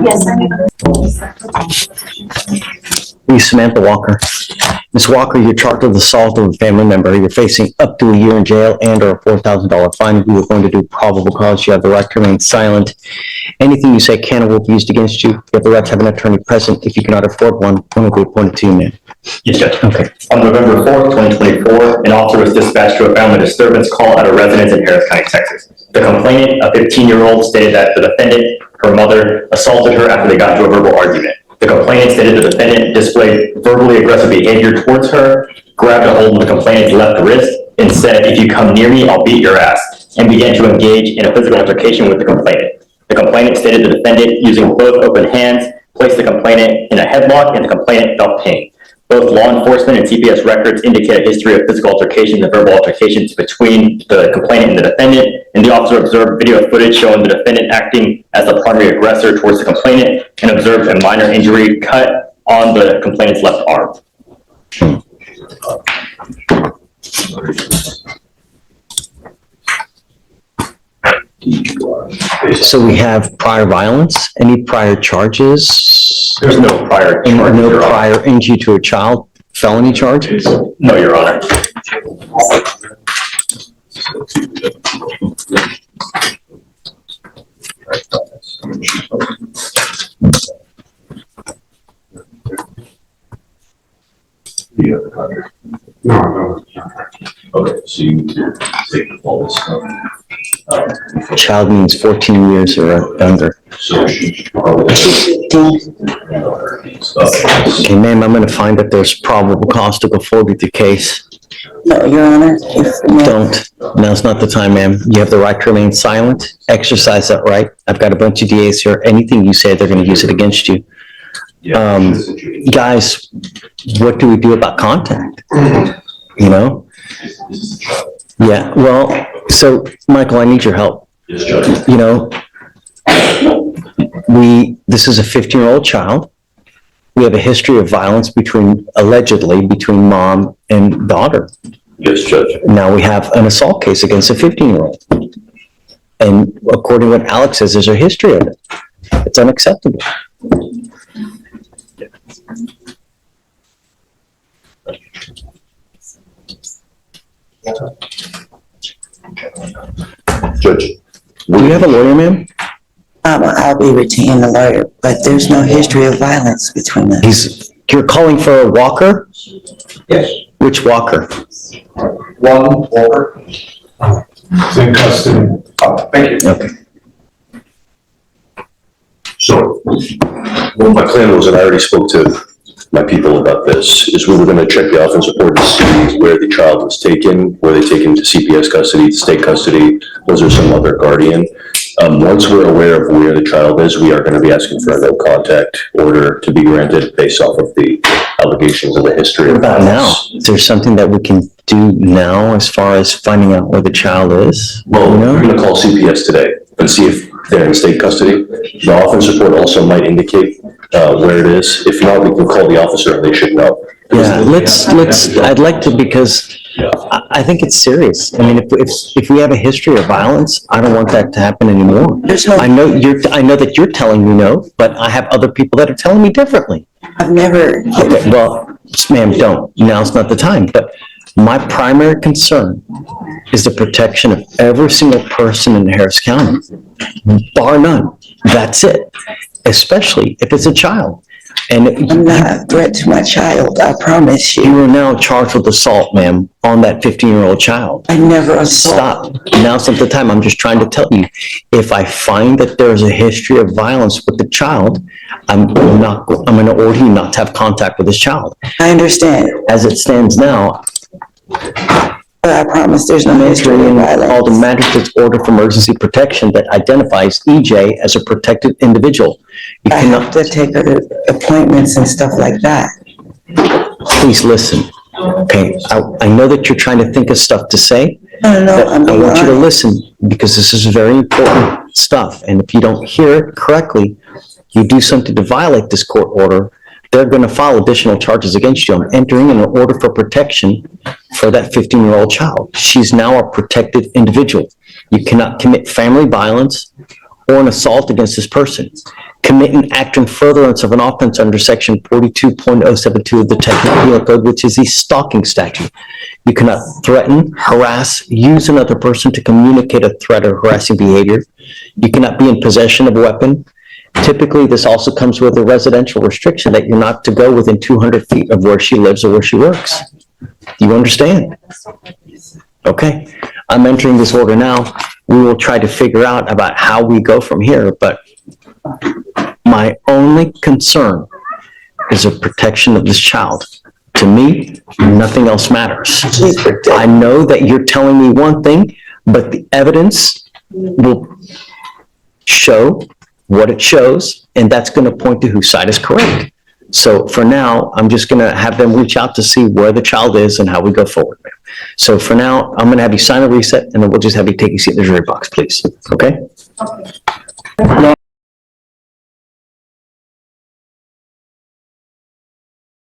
Yes, I Please, Samantha Walker. Ms. Walker, you're charged with assault of a family member. You're facing up to a year in jail and or a $4,000 fine. We are going to do probable cause. You have the right to remain silent. Anything you say can or will be used against you. You have the right to have an attorney present. If you cannot afford one will be appointed to you, ma'am. Yes, Judge. Okay. On November 4th, 2024, an officer was dispatched to a family disturbance call at a residence in Harris County, Texas. The complainant, a 15-year-old, stated that the defendant, her mother, assaulted her after they got into a verbal argument. The complainant stated the defendant displayed verbally aggressive behavior towards her, grabbed a hold of the complainant's left wrist, and said, "If you come near me, I'll beat your ass," and began to engage in a physical altercation with the complainant. The complainant stated the defendant, using both open hands, placed the complainant in a headlock and the complainant felt pain. Both law enforcement and CPS records indicate a history of physical altercations and verbal altercations between the complainant and the defendant, and the officer observed video footage showing the defendant acting as the primary aggressor towards the complainant and observed a minor injury cut on the complainant's left arm. So we have prior violence, any prior charges? There's no prior charge. No prior injury to a child, felony charges? No, Your Honor. No. Okay, so you take all this stuff. Child means 14 years or under. So she probably. Okay, ma'am, I'm going to find that there's probable cause to go forward with the case. No, Your Honor. Don't. Now's not the time, ma'am. You have the right to remain silent. Exercise that right. I've got a bunch of DAs here. Anything you say, they're going to use it against you. Guys, what do we do about contact? You know? Yeah, well, so Michael, I need your help. Yes, Judge. You know, this is a 15-year-old child. We have a history of violence allegedly between mom and daughter. Yes, Judge. Now we have an assault case against a 15-year-old. And according to what Alex says, there's a history of it. It's unacceptable. Judge. Do you have a lawyer, ma'am? I'll be retaining a lawyer, but there's no history of violence between us. You're calling for a Walker? Yes. Which Walker? One Walker. It's in custody. Thank you. Okay. So, well, my plan was, and I already spoke to my people about this, is we were going to check the offense report to see where the child was taken, were they taken to CPS custody, state custody, was there some other guardian? Once we're aware of where the child is, we are going to be asking for a no contact order to be granted based off of the allegations of the history. What about now? Is there something that we can do now as far as finding out where the child is? Well, You know? we're going to call CPS today and see if they're in state custody. The offense report also might indicate where it is. If not, we can call the officer and they should know. Yeah, I'd like to, because I think it's serious. I mean, if we have a history of violence, I don't want that to happen anymore. I know that you're telling me no, but I have other people that are telling me differently. I've never. Okay, well, ma'am, don't. Now's not the time, but my primary concern is the protection of every single person in Harris County, bar none. That's it, especially if it's a child. And I'm not a threat to my child, I promise you. You are now charged with assault, ma'am, on that 15-year-old child. I never assault. Stop. Now's not the time. I'm just trying to tell you, if I find that there's a history of violence with the child, I'm going to order you not to have contact with this child. I understand, As it stands now, but I promise there's no history of called the violence. Magistrate's Order for Emergency Protection that identifies EJ as a protected individual. You I have cannot, to take her to appointments and stuff like that. please listen. Okay, I know that you're trying to think of stuff to say. No, I'm I being want you to honest. listen, because this is very important stuff. And if you don't hear it correctly, you do something to violate this court order, they're going to file additional charges against you. I'm entering in an order for protection for that 15-year-old child. She's now a protected individual. You cannot commit family violence or an assault against this person. commit an act in furtherance of an offense under section 42.072 of the Texas Penal Code, which is the stalking statute. You cannot threaten, harass, use another person to communicate a threat or harassing behavior. You cannot be in possession of a weapon. Typically, this also comes with a residential restriction that you're not to go within 200 feet of where she lives or where she works. Do you understand? Okay, I'm entering this order now. We will try to figure out about how we go from here, but my only concern is the protection of this child. To me, nothing else matters. I know that you're telling me one thing, but the evidence will show what it shows, and that's going to point to whose side is correct. So for now, I'm just going to have them reach out to see where the child is and how we go forward. So for now, I'm going to have you sign a reset, and then we'll just have you take a seat in the jury box, please. Okay?